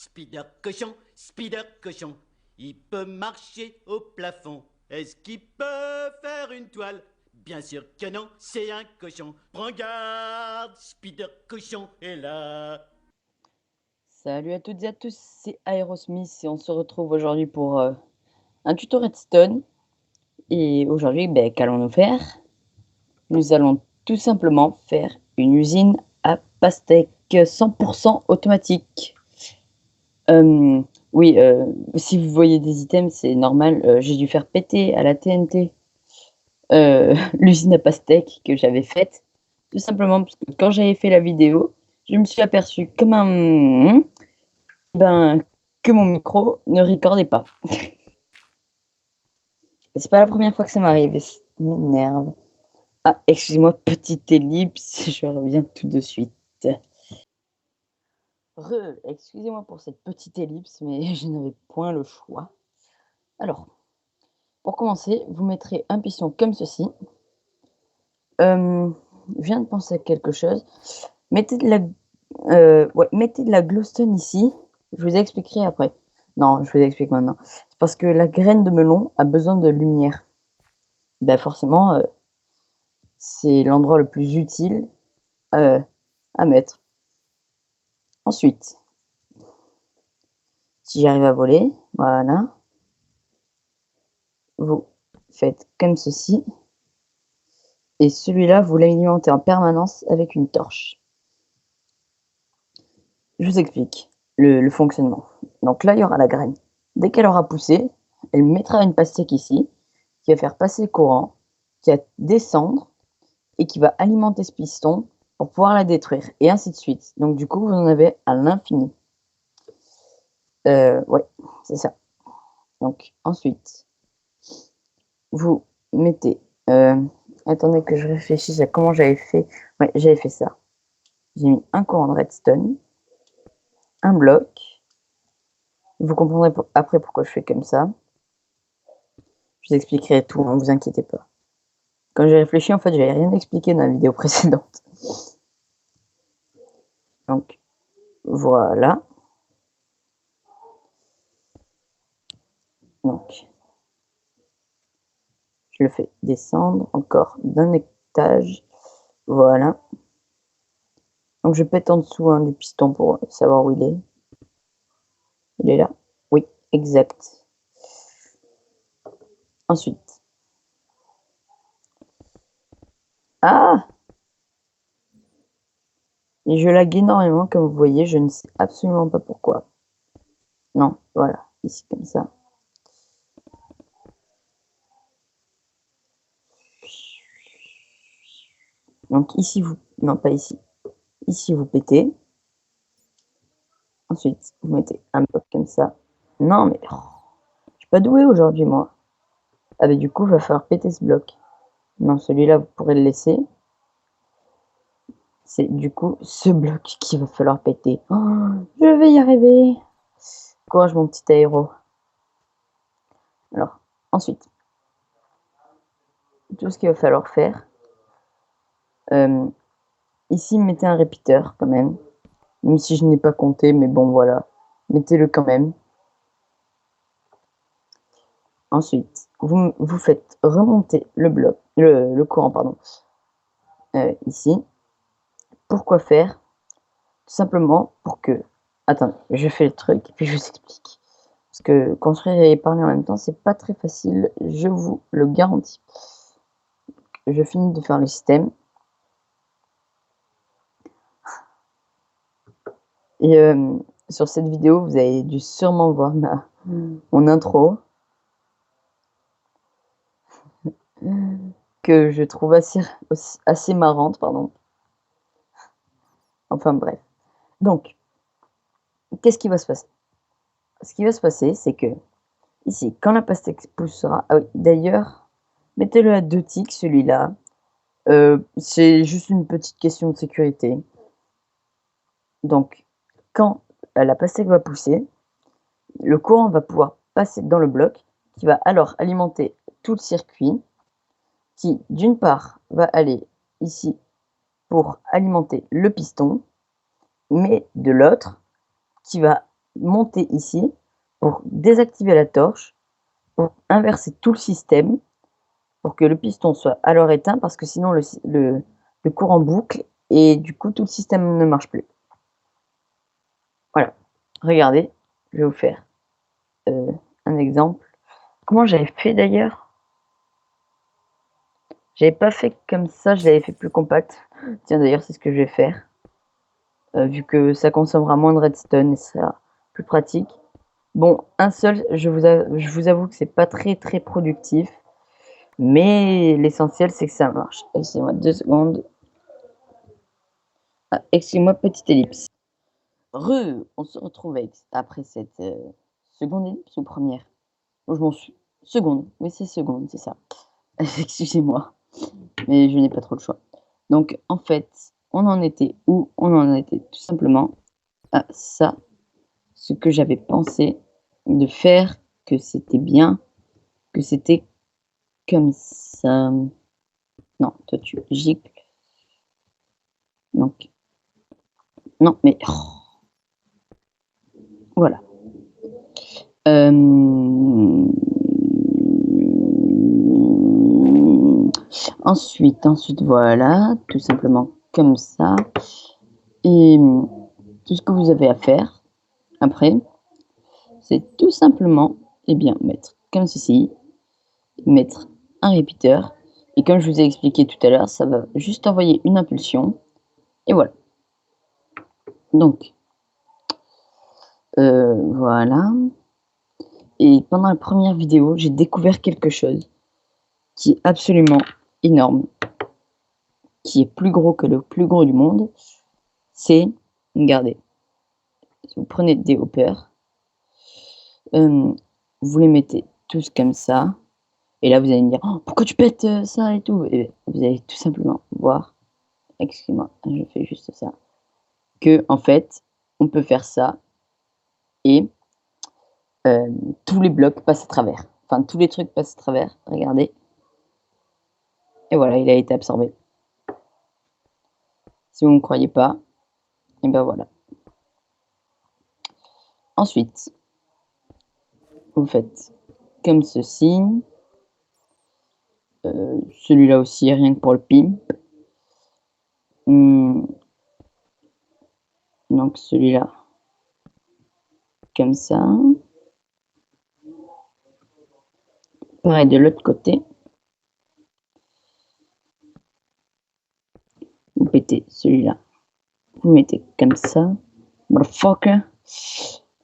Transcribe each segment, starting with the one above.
Spider cochon, il peut marcher au plafond. Est-ce qu'il peut faire une toile? Bien sûr que non, c'est un cochon. Prends garde, Spider cochon est là. Salut à toutes et à tous, c'est Aerosmith et on se retrouve aujourd'hui pour un tuto Redstone. Et aujourd'hui, qu'allons-nous faire? Nous allons tout simplement faire une usine à pastèque 100% automatique. Oui, si vous voyez des items, c'est normal, j'ai dû faire péter à la TNT l'usine à pastèque que j'avais faite. Tout simplement parce que quand j'avais fait la vidéo, je me suis aperçu que mon micro ne recordait pas. C'est pas la première fois que ça m'arrive, ça m'énerve. Ah, excusez-moi, petite ellipse, je reviens tout de suite. Excusez-moi pour cette petite ellipse, mais je n'avais point le choix. Alors, pour commencer, vous mettrez un piston comme ceci. Je viens de penser à quelque chose. Mettez de la glowstone ici. Je vous expliquerai après. Non, je vous explique maintenant. C'est parce que la graine de melon a besoin de lumière. Ben forcément, c'est l'endroit le plus utile à mettre. Ensuite, si j'arrive à voler, voilà, vous faites comme ceci. Et celui-là, vous l'alimentez en permanence avec une torche. Je vous explique le fonctionnement. Donc là, il y aura la graine. Dès qu'elle aura poussé, elle mettra une pastèque ici, qui va faire passer le courant, qui va descendre et qui va alimenter ce piston pour pouvoir la détruire, et ainsi de suite. Donc du coup, vous en avez à l'infini. Ouais, c'est ça. Donc ensuite, vous mettez... attendez que je réfléchisse à comment j'avais fait. Ouais, j'avais fait ça. J'ai mis un courant de redstone, un bloc. Vous comprendrez après pourquoi je fais comme ça. Je vous expliquerai tout, ne vous inquiétez pas. Quand j'ai réfléchi, en fait, j'avais rien expliqué dans la vidéo précédente. Donc, voilà. Donc, je le fais descendre encore d'un étage. Voilà. Donc, je pète en dessous du piston pour savoir où il est. Il est là? Oui, exact. Ensuite. Ah! Et je lag énormément, comme vous voyez, je ne sais absolument pas pourquoi. Non, voilà, ici comme ça. Donc ici, non pas ici, ici vous pétez. Ensuite, vous mettez un bloc comme ça. Non mais, oh, je suis pas doué aujourd'hui moi. Ah mais du coup, il va falloir péter ce bloc. Non, celui-là, vous pourrez le laisser. C'est du coup ce bloc qu'il va falloir péter. Oh, je vais y arriver. Courage mon petit aéro. Alors, ensuite, tout ce qu'il va falloir faire. Ici, mettez un répéteur quand même. Même si je n'ai pas compté, mais bon, voilà. Mettez-le quand même. Ensuite, vous faites remonter le courant, pardon, ici. Pourquoi faire? Tout simplement pour que... Attendez, je fais le truc et puis je vous explique. Parce que construire et parler en même temps, c'est pas très facile, je vous le garantis. Je finis de faire le système. Et sur cette vidéo, vous avez dû sûrement voir mon intro. Que je trouve assez marrante, pardon. Enfin bref. Donc, qu'est-ce qui va se passer? Ce qui va se passer, c'est que, ici, quand la pastèque poussera... Ah oui, d'ailleurs, mettez-le à 2 ticks, celui-là. C'est juste une petite question de sécurité. Donc, quand la pastèque va pousser, le courant va pouvoir passer dans le bloc, qui va alors alimenter tout le circuit, qui, d'une part, va aller ici pour alimenter le piston, mais de l'autre, qui va monter ici pour désactiver la torche, pour inverser tout le système, pour que le piston soit alors éteint, parce que sinon le courant boucle et du coup tout le système ne marche plus. Voilà, regardez, je vais vous faire un exemple. Comment j'avais fait d'ailleurs? J'avais pas fait comme ça, je l'avais fait plus compact. Tiens, d'ailleurs, c'est ce que je vais faire. Vu que ça consommera moins de redstone et ça sera plus pratique. Bon, un seul, je vous avoue que c'est pas très productif. Mais l'essentiel, c'est que ça marche. Excusez-moi 2 secondes. Ah, excusez-moi, petite ellipse. On se retrouve après cette seconde ellipse ou première? Oh, je m'en suis. Seconde, oui, c'est seconde, c'est ça. Excusez-moi, mais je n'ai pas trop le choix. Donc, en fait, on en était où? On en était tout simplement à ça, ce que j'avais pensé de faire, que c'était bien, que c'était comme ça. Non, toi, tu gicles. Donc, non, mais voilà. Ensuite, voilà, tout simplement comme ça. Et tout ce que vous avez à faire après, c'est tout simplement, eh bien, mettre comme ceci, mettre un répéteur. Et comme je vous ai expliqué tout à l'heure, ça va juste envoyer une impulsion. Et voilà. Donc, voilà. Et pendant la première vidéo, j'ai découvert quelque chose qui est absolument énorme, qui est plus gros que le plus gros du monde. C'est, regardez, vous prenez des hoppers, vous les mettez tous comme ça, et là vous allez me dire oh, pourquoi tu pètes ça et tout, et vous allez tout simplement voir, excusez-moi, je fais juste ça, que en fait on peut faire ça et tous les blocs passent à travers, enfin tous les trucs passent à travers, regardez, et voilà, il a été absorbé. Si vous ne me croyez pas, et ben voilà. Ensuite, vous faites comme ceci. Celui-là aussi, rien que pour le pimp. Donc celui-là, comme ça. Pareil de l'autre côté. Vous mettez celui-là. Vous mettez comme ça. Motherfucker.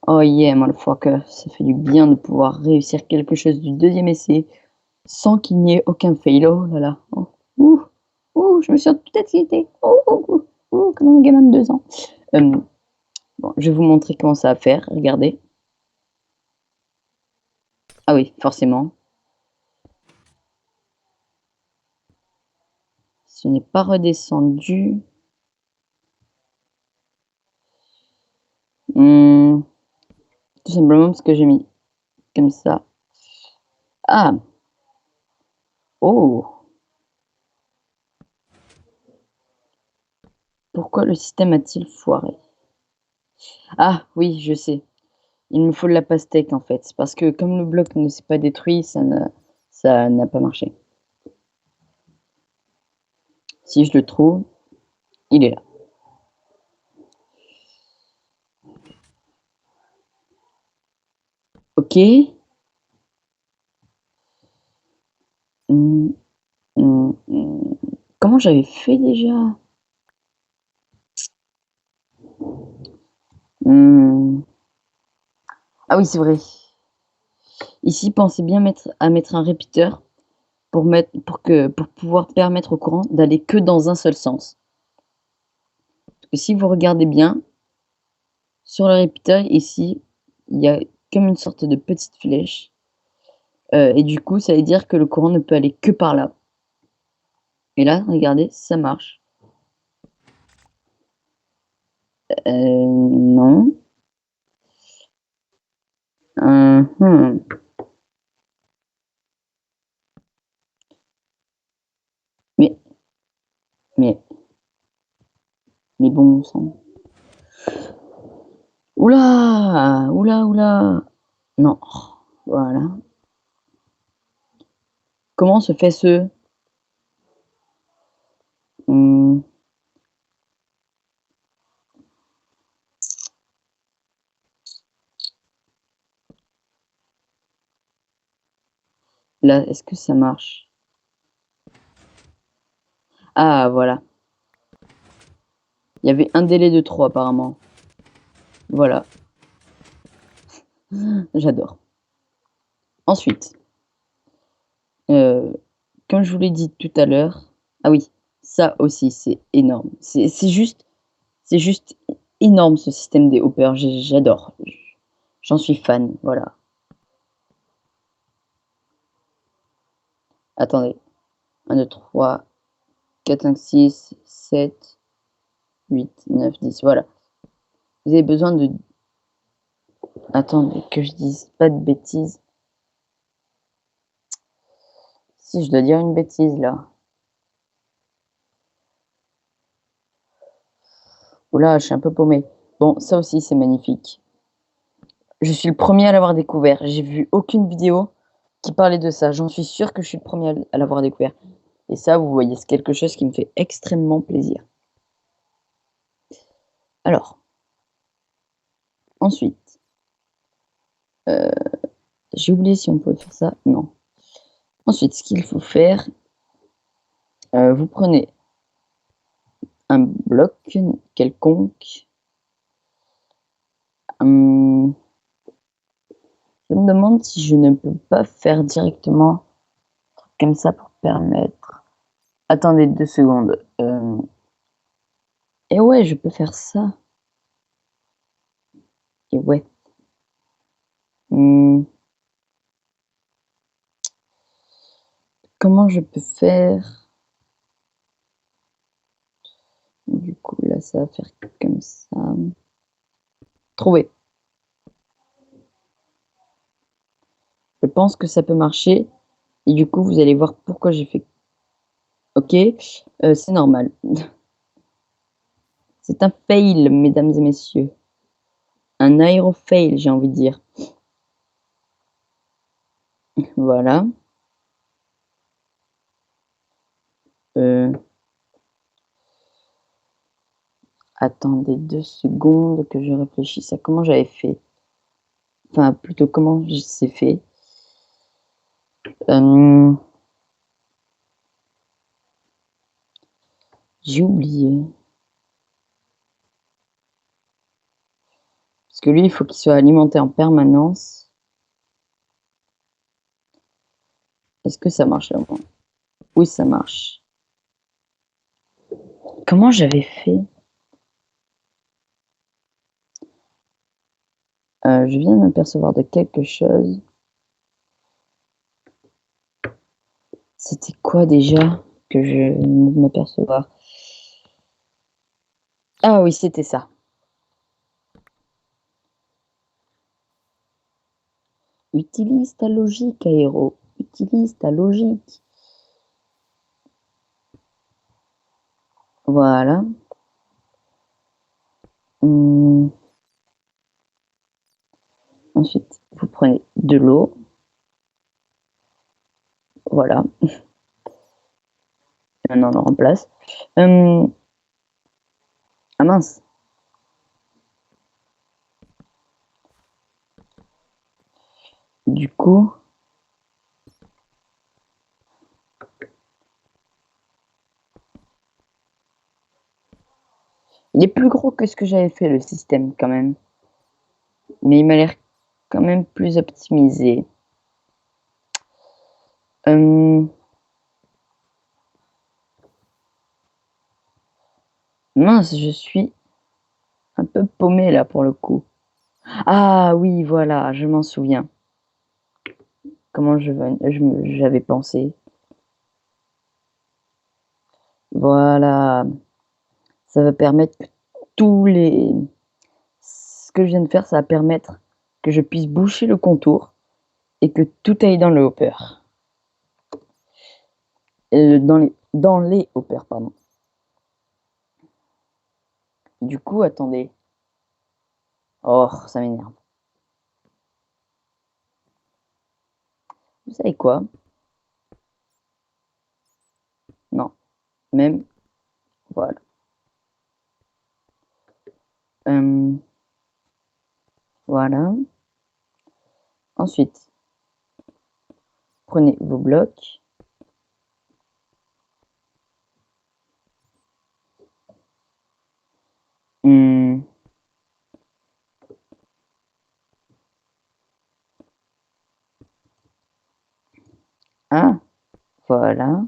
Oh yeah, motherfucker. Ça fait du bien de pouvoir réussir quelque chose du deuxième essai sans qu'il n'y ait aucun fail. Oh là là. Oh. Ouh. Ouh, je me suis tout excitée. Comme un gamin de 2 ans. Bon, je vais vous montrer comment ça va faire. Regardez. Ah oui, forcément. Ce n'est pas redescendu. Tout simplement parce que j'ai mis comme ça. Ah. Oh. Pourquoi le système a-t-il foiré? Ah oui, je sais. Il me faut de la pastèque en fait. Parce que comme le bloc ne s'est pas détruit, ça n'a pas marché. Si je le trouve, il est là. Ok. Comment j'avais fait déjà? Ah oui, c'est vrai. Ici, pensez bien à mettre un répéteur pour pouvoir permettre au courant d'aller que dans un seul sens. Parce que si vous regardez bien, sur le répéteur, ici, il y a comme une sorte de petite flèche. Et du coup, ça veut dire que le courant ne peut aller que par là. Et là, regardez, ça marche. Non. Mais, mais, mais bon sang. Oula! Oula, oula, oula. Non. Voilà. Comment se fait ce... Là, est-ce que ça marche? Ah, voilà. Il y avait un délai de 3 apparemment. Voilà. J'adore. Ensuite, comme je vous l'ai dit tout à l'heure, ah oui, ça aussi, c'est énorme. C'est juste énorme ce système des hoppers. J'adore. J'en suis fan. Voilà. Attendez. 1, 2, 3, 4, 5, 6, 7, 8, 9, 10. Voilà. Vous avez besoin de... Attendez, que je dise pas de bêtises. Si je dois dire une bêtise là. Oula, je suis un peu paumée. Bon, ça aussi, c'est magnifique. Je suis le premier à l'avoir découvert. J'ai vu aucune vidéo qui parlait de ça. J'en suis sûre que je suis le premier à l'avoir découvert. Et ça, vous voyez, c'est quelque chose qui me fait extrêmement plaisir. Alors, ensuite, j'ai oublié si on pouvait faire ça. Non. Ensuite, ce qu'il faut faire, vous prenez un bloc quelconque. Je me demande si je ne peux pas faire directement un truc comme ça pour permettre. Attendez 2 secondes. Et ouais, je peux faire ça. Et ouais. Comment je peux faire? Du coup, là, ça va faire comme ça. Trouver. Je pense que ça peut marcher. Et du coup, vous allez voir pourquoi j'ai fait. Ok, c'est normal. C'est un fail, mesdames et messieurs. Un aérofail, j'ai envie de dire. Voilà. Attendez 2 secondes que je réfléchisse à comment j'avais fait. Enfin, plutôt comment c'est fait. J'ai oublié. Parce que lui, il faut qu'il soit alimenté en permanence. Est-ce que ça marche là? Oui, ça marche. Comment j'avais fait? Je viens de m'apercevoir de quelque chose. C'était quoi déjà que je viens de m'apercevoir? Ah oui, c'était ça. Utilise ta logique, Aéro. Utilise ta logique. Voilà. Ensuite, vous prenez de l'eau. Voilà. Maintenant, on le remplace. Ah mince. Du coup, il est plus gros que ce que j'avais fait, le système, quand même. Mais il m'a l'air quand même plus optimisé. Mince, je suis un peu paumé là pour le coup. Ah oui, voilà, je m'en souviens. Comment j'avais pensé. Voilà. Ça va permettre que ce que je viens de faire, ça va permettre que je puisse boucher le contour et que tout aille dans le hopper. Dans les hoppers, pardon. Du coup, attendez. Oh, ça m'énerve. Vous savez quoi? Non, même, voilà. Voilà. Ensuite, prenez vos blocs. Ah, voilà.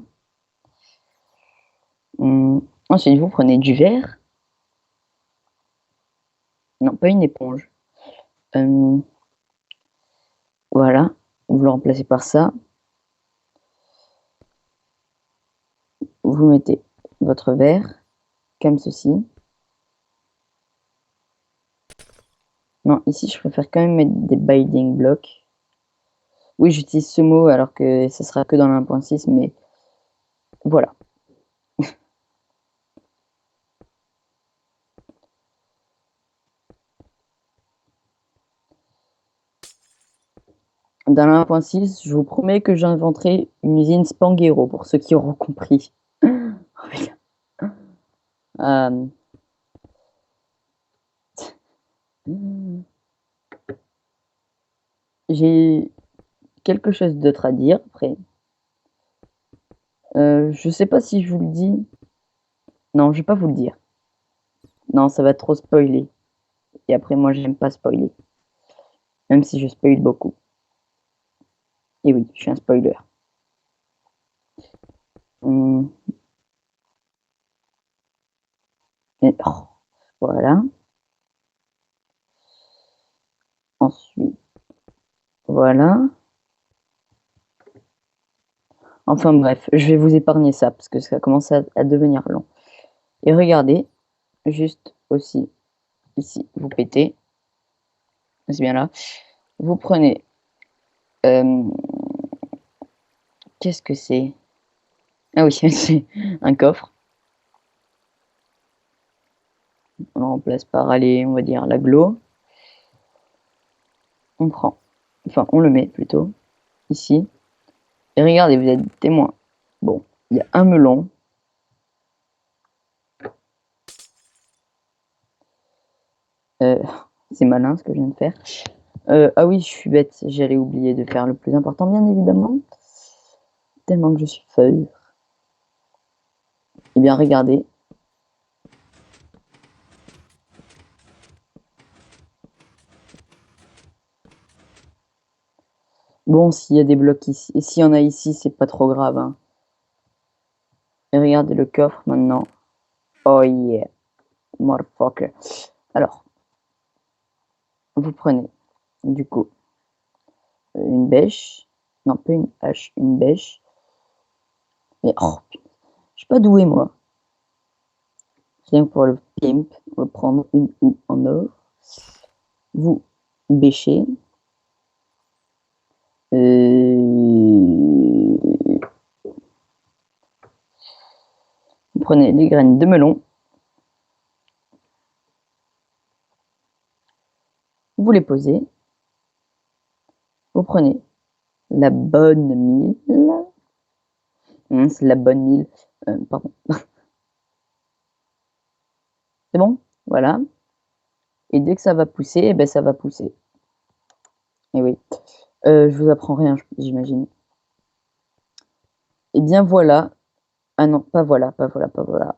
Ensuite, vous prenez du verre. Non, pas une éponge. Voilà, vous le remplacez par ça. Vous mettez votre verre, comme ceci. Non, ici, je préfère quand même mettre des binding blocks. Oui, j'utilise ce mot alors que ça sera que dans la 1.6, mais voilà. Dans la 1.6, je vous promets que j'inventerai une usine Spanghero, pour ceux qui auront compris. J'ai quelque chose d'autre à dire après. Je sais pas si je vous le dis. Non, je vais pas vous le dire. Non, ça va trop spoiler. Et après, moi, j'aime pas spoiler. Même si je spoil beaucoup. Et oui, je suis un spoiler. Et, oh, voilà. Ensuite, voilà. Enfin bref, je vais vous épargner ça parce que ça commence à devenir long. Et regardez, juste aussi, ici, vous pétez. C'est bien là. Vous prenez... qu'est-ce que c'est? Ah oui, c'est un coffre. On le remplace par, allez, on va dire, l'aglo. On prend, enfin, on le met plutôt, ici. Et regardez, vous êtes témoin. Bon, il y a un melon. C'est malin ce que je viens de faire. Ah oui, je suis bête, j'allais oublier de faire le plus important, bien évidemment. Tellement que je suis feuille. Eh bien, regardez. Bon, s'il y a des blocs ici, et s'il y en a ici, c'est pas trop grave. Hein. Et regardez le coffre maintenant. Oh yeah, motherfucker. Alors, vous prenez, du coup, une bêche. Non, pas une hache, une bêche. Mais oh, je suis pas doué, moi. Rien pour le pimp, on va prendre une houe en or. Vous bêchez. Vous prenez les graines de melon. Vous les posez. Vous prenez la bonne mille. C'est la bonne mille. Pardon. C'est bon? Voilà. Et dès que ça va pousser, eh ben, ça va pousser. Et oui. Je vous apprends rien, j'imagine. Eh bien, voilà. Ah non, pas voilà, pas voilà, pas voilà.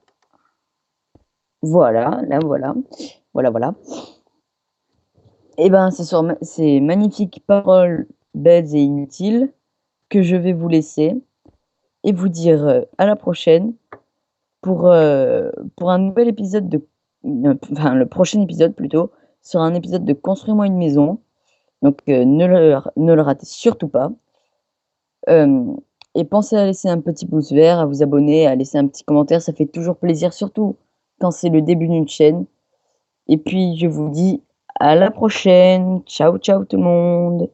Voilà, là, voilà. Voilà, voilà. Eh ben, c'est sur ces magnifiques paroles belles et inutiles que je vais vous laisser et vous dire à la prochaine pour un nouvel épisode de... Enfin, le prochain épisode plutôt sera un épisode de Construis-moi une maison. Donc, ne le ratez surtout pas. Et pensez à laisser un petit pouce vert, à vous abonner, à laisser un petit commentaire. Ça fait toujours plaisir, surtout quand c'est le début d'une chaîne. Et puis, je vous dis à la prochaine. Ciao, ciao tout le monde.